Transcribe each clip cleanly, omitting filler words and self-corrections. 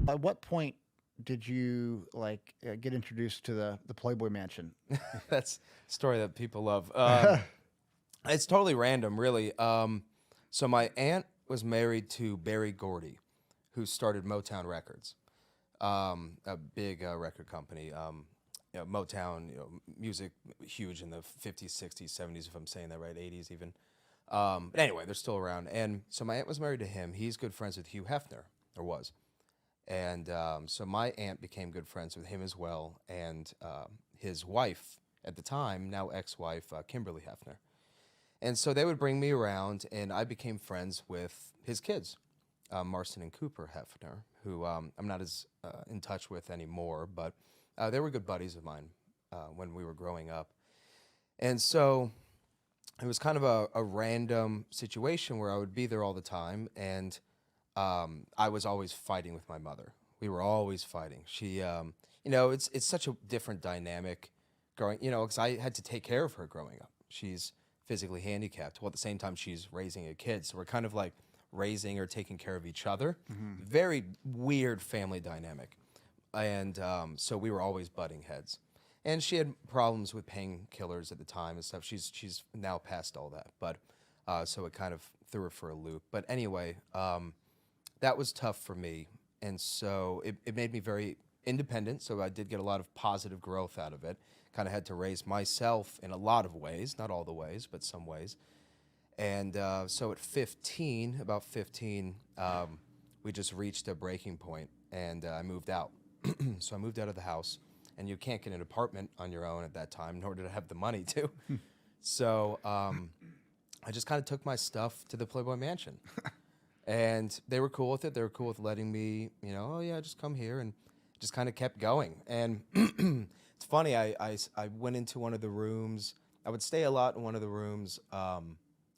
At what point did you like get introduced to the Playboy Mansion? That's a story that people love. It's totally random, really. So my aunt was married to Barry Gordy, who started Motown Records, a big record company. Motown, music huge in the 50s, 60s, 70s, if I'm saying that right, 80s even. But anyway, they're still around. And so my aunt was married to him. He's good friends with Hugh Hefner, or was. And so my aunt became good friends with him as well, and his wife at the time, now ex-wife, Kimberly Hefner. And so they would bring me around, and I became friends with his kids, Marston and Cooper Hefner, who I'm not as in touch with anymore, but they were good buddies of mine when we were growing up. And so it was kind of a random situation where I would be there all the time, and I was always fighting with my mother. We were always fighting. She, it's such a different dynamic growing, because I had to take care of her growing up. She's physically handicapped. Well, at the same time, she's raising a kid. So we're kind of like raising or taking care of each other. Very weird family dynamic. And so we were always butting heads. And she had problems with painkillers at the time and stuff. She's now past all that. But so it kind of threw her for a loop. But anyway, that was tough for me. And so it made me very independent. So I did get a lot of positive growth out of it. Kind of had to raise myself in a lot of ways, not all the ways, but some ways. And so at 15, about 15, we just reached a breaking point, and I moved out. So I moved out of the house, and you can't get an apartment on your own at that time, nor did I have the money to. So I just kind of took my stuff to the Playboy Mansion. And they were cool with it. They were cool with letting me, oh yeah, just come here, and just kind of kept going. And it's funny, I went into one of the rooms. I would stay a lot in one of the rooms. Well,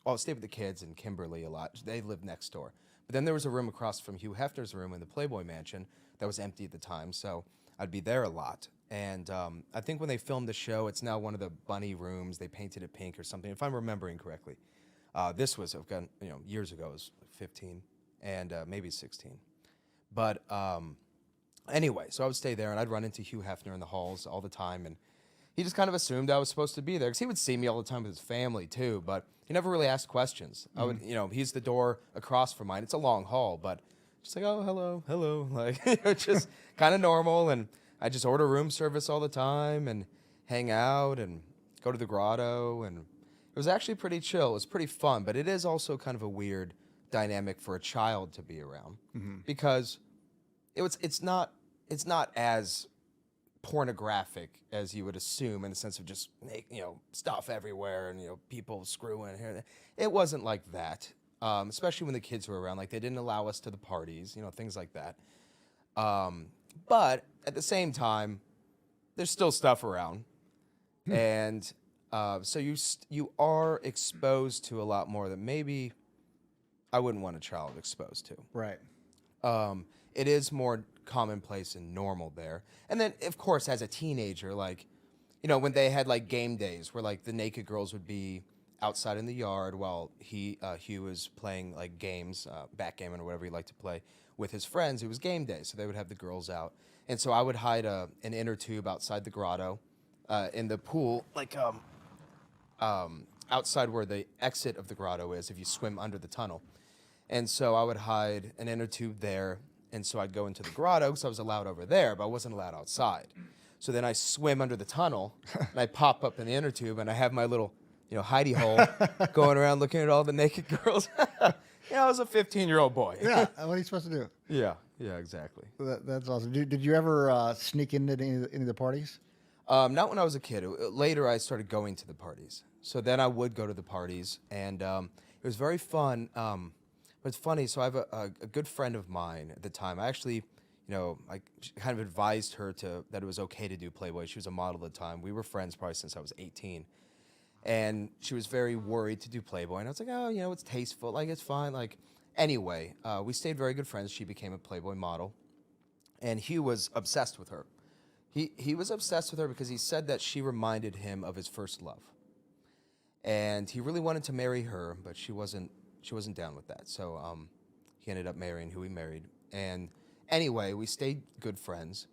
I stayed with the kids and Kimberly a lot. They lived next door. But then there was a room across from Hugh Hefner's room in the Playboy Mansion that was empty at the time, so I'd be there a lot. And I think when they filmed the show, it's now one of the bunny rooms. They painted it pink or something, if I'm remembering correctly. This was, years ago. It was 15 and maybe 16. But anyway, so I would stay there, and I'd run into Hugh Hefner in the halls all the time, and he just kind of assumed I was supposed to be there because he would see me all the time with his family too, but he never really asked questions. I would, he's the door across from mine. It's a long hall, but just like, oh, hello, hello, like just kind of normal. And I just order room service all the time and hang out and go to the grotto, and it was actually pretty chill. It was pretty fun, but it is also kind of a weird dynamic for a child to be around because it's not as pornographic as you would assume in the sense of just stuff everywhere and people screwing here and there. It wasn't like that, especially when the kids were around. Like they didn't allow us to the parties, things like that. But at the same time, there's still stuff around, and so you are exposed to a lot more that maybe I wouldn't want a child exposed to. Right. It is more commonplace and normal there. And then, of course, as a teenager, like, when they had like game days where like the naked girls would be outside in the yard while Hugh was playing like games, backgammon or whatever he liked to play with his friends. It was game day, so they would have the girls out. And so I would hide an inner tube outside the grotto in the pool, like outside where the exit of the grotto is if you swim under the tunnel. And so I would hide an inner tube there, and so I'd go into the grotto because I was allowed over there, but I wasn't allowed outside. So then I swim under the tunnel, and I pop up in the inner tube, and I have my little, hidey hole going around looking at all the naked girls. I was a 15-year-old boy. Yeah. What are you supposed to do? Yeah, exactly. That's awesome. Did you ever sneak into any of the parties? Not when I was a kid. Later, I started going to the parties. So then I would go to the parties, and it was very fun. But it's funny, so I have a good friend of mine at the time. I actually, I kind of advised her that it was okay to do Playboy. She was a model at the time. We were friends probably since I was 18. And she was very worried to do Playboy. And I was like, oh, it's tasteful. Like, it's fine. Like, anyway, we stayed very good friends. She became a Playboy model. And Hugh was obsessed with her. He was obsessed with her because he said that she reminded him of his first love. And he really wanted to marry her, but she wasn't down with that. So he ended up marrying who he married. And Anyway, we stayed good friends,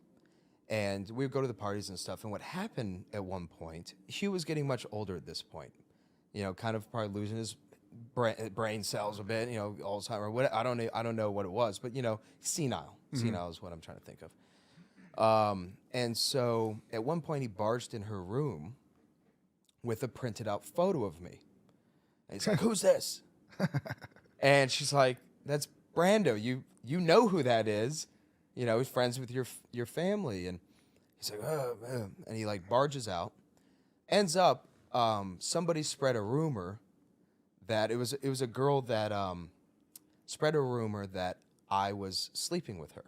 and we would go to the parties and stuff. And what happened at one point, Hugh was getting much older at this point, kind of probably losing his brain cells a bit, Alzheimer. What I don't know what it was, but senile. Senile is what I'm trying to think of. And so at one point, he barged in her room with a printed out photo of me. And he's like, "Who's this?" And she's like, "That's Brando. You know who that is. He's friends with your family." And he's like, "Oh, man." And he like barges out. Ends up, somebody spread a rumor that it was a girl that spread a rumor that I was sleeping with her.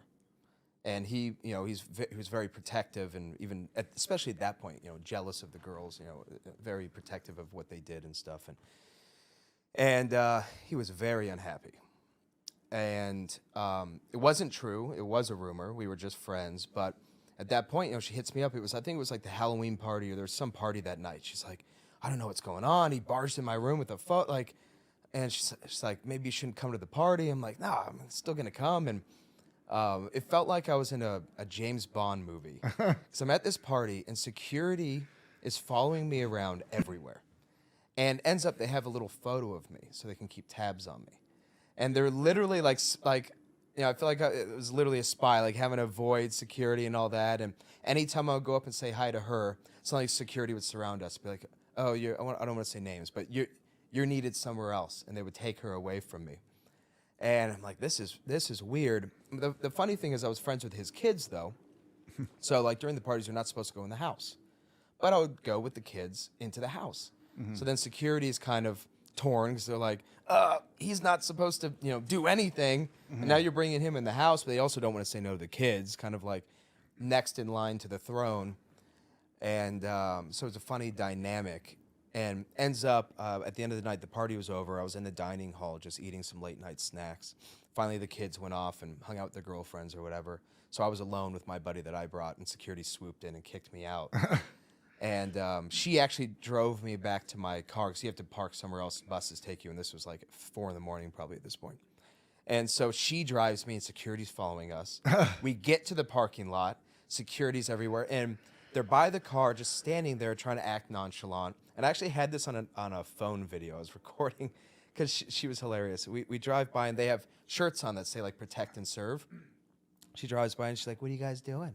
And he was very protective, and even especially at that point, jealous of the girls, very protective of what they did and stuff. And he was very unhappy. And it wasn't true. It was a rumor. We were just friends. But at that point, she hits me up. I think it was like the Halloween party, or there was some party that night. She's like, "I don't know what's going on." He barged in my room with a photo, and she's like, "Maybe you shouldn't come to the party." I'm like, "Nah, I'm still gonna come." And it felt like I was in a James Bond movie. Because I'm at this party, and security is following me around everywhere. And ends up they have a little photo of me so they can keep tabs on me. And they're literally I feel like it was literally a spy, like having to avoid security and all that. And anytime I would go up and say hi to her, it's not like security would surround us, be like, "Oh, I don't want to say names, but you're needed somewhere else," and they would take her away from me. And I'm like, this is weird. The funny thing is, I was friends with his kids though, so like during the parties, you're not supposed to go in the house, but I would go with the kids into the house. So then security is kind of torn because they're like, he's not supposed to, do anything. And now you're bringing him in the house, but they also don't want to say no to the kids, kind of like next in line to the throne. And so it's a funny dynamic. And ends up, at the end of the night, the party was over. I was in the dining hall just eating some late night snacks. Finally, the kids went off and hung out with their girlfriends or whatever. So I was alone with my buddy that I brought, and security swooped in and kicked me out. And she actually drove me back to my car, because you have to park somewhere else. Buses take you, and this was like 4 a.m. probably at this point. And so she drives me, and security's following us. We get to the parking lot, security's everywhere, and they're by the car, just standing there trying to act nonchalant. And I actually had this on a phone video I was recording, because she was hilarious. We drive by, and they have shirts on that say like "Protect and Serve." She drives by, and she's like, "What are you guys doing?"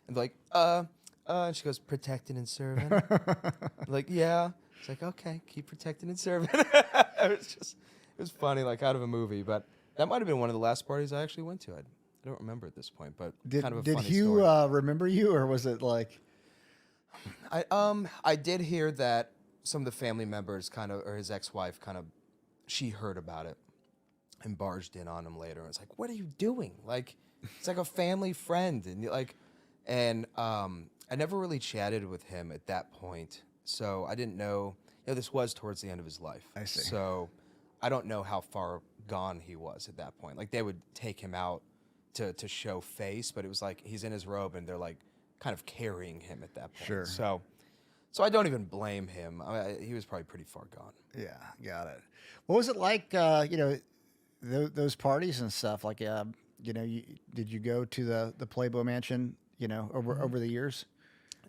And they're like, and she goes, "Protecting and serving." I'm like, "Yeah." It's like, "Okay, keep protecting and serving." It was funny, like out of a movie. But that might have been one of the last parties I actually went to. I don't remember at this point, but kind of a Did funny Hugh story. remember you, or was it like? I did hear that some of the family members or his ex-wife she heard about it and barged in on him later. And it's like, "What are you doing?" Like, it's like a family friend, and I never really chatted with him at that point, so I didn't know. This was towards the end of his life. I see. So I don't know how far gone he was at that point. Like, they would take him out to show face, but it was like he's in his robe, and they're like kind of carrying him at that point. Sure. So I don't even blame him. He was probably pretty far gone. Yeah, got it. What was it like? Those parties and stuff. Like, did you go to the Playboy Mansion? Over the years.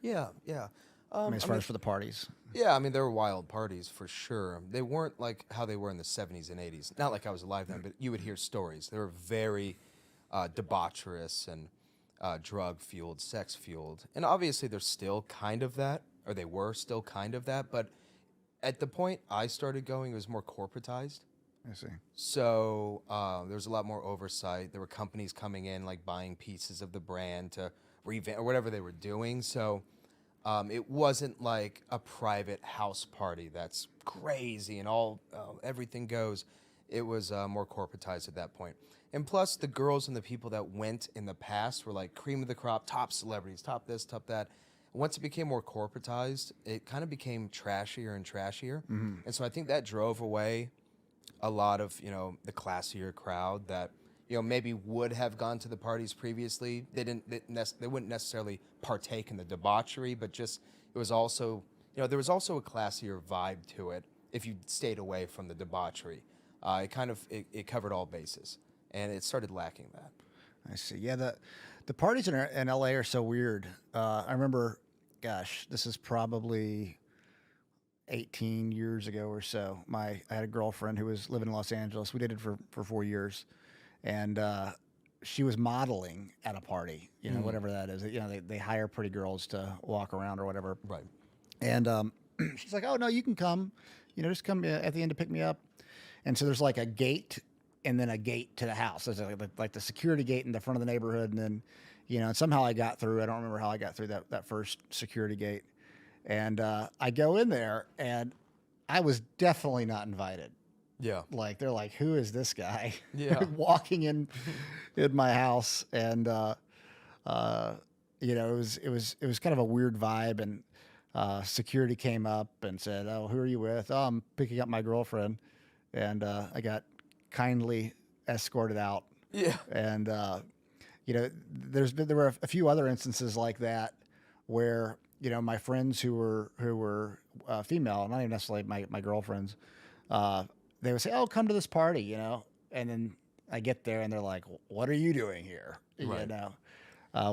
Yeah, yeah. As far as for the parties. Yeah, I mean, there were wild parties for sure. They weren't like how they were in the 70s and 80s. Not like I was alive then, but you would hear stories. They were very debaucherous and drug-fueled, sex-fueled. And obviously they're still kind of that, or they were still kind of that. But at the point I started going, it was more corporatized. I see. So there was a lot more oversight. There were companies coming in, like buying pieces of the brand to revamp or whatever they were doing. So it wasn't like a private house party that's crazy and everything goes. It was more corporatized at that point. And plus, the girls and the people that went in the past were like cream of the crop, top celebrities, top this, top that. Once it became more corporatized, it kind of became trashier and trashier. And so I think that drove away a lot of the classier crowd that maybe would have gone to the parties previously. They wouldn't necessarily partake in the debauchery, but just it was also there was also a classier vibe to it if you stayed away from the debauchery. It covered all bases, and it started lacking that. I see. Yeah, the parties in LA are so weird. I remember, gosh, this is probably 18 years ago or so. I had a girlfriend who was living in Los Angeles. We dated for 4 years, and she was modeling at a party. You know, whatever that is. You know, they hire pretty girls to walk around or whatever. Right. And she's like, "Oh no, you can come. You know, just come at the end to pick me up." And so there's like a gate and then a gate to the house. There's like the security gate in the front of the neighborhood, and then, you know, and somehow I got through. I don't remember how I got through that first security gate. And I go in there, and I was definitely not invited. Yeah. Like they're like, "Who is this guy?" Yeah. walking in my house, and you know, it was kind of a weird vibe, and security came up and said, "Oh, who are you with?" "Oh, I'm picking up my girlfriend," and I got kindly escorted out. Yeah. And you know, there were a few other instances like that where, you know, my friends who were female, not even necessarily my girlfriends, they would say, "Oh, come to this party," you know, and then I get there and they're like, "What are you doing here?" You Right. know.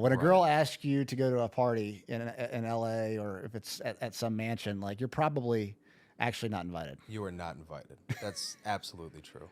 When a girl asks you to go to a party in LA, or if it's at some mansion, like, you're probably actually not invited. You are not invited. That's absolutely true.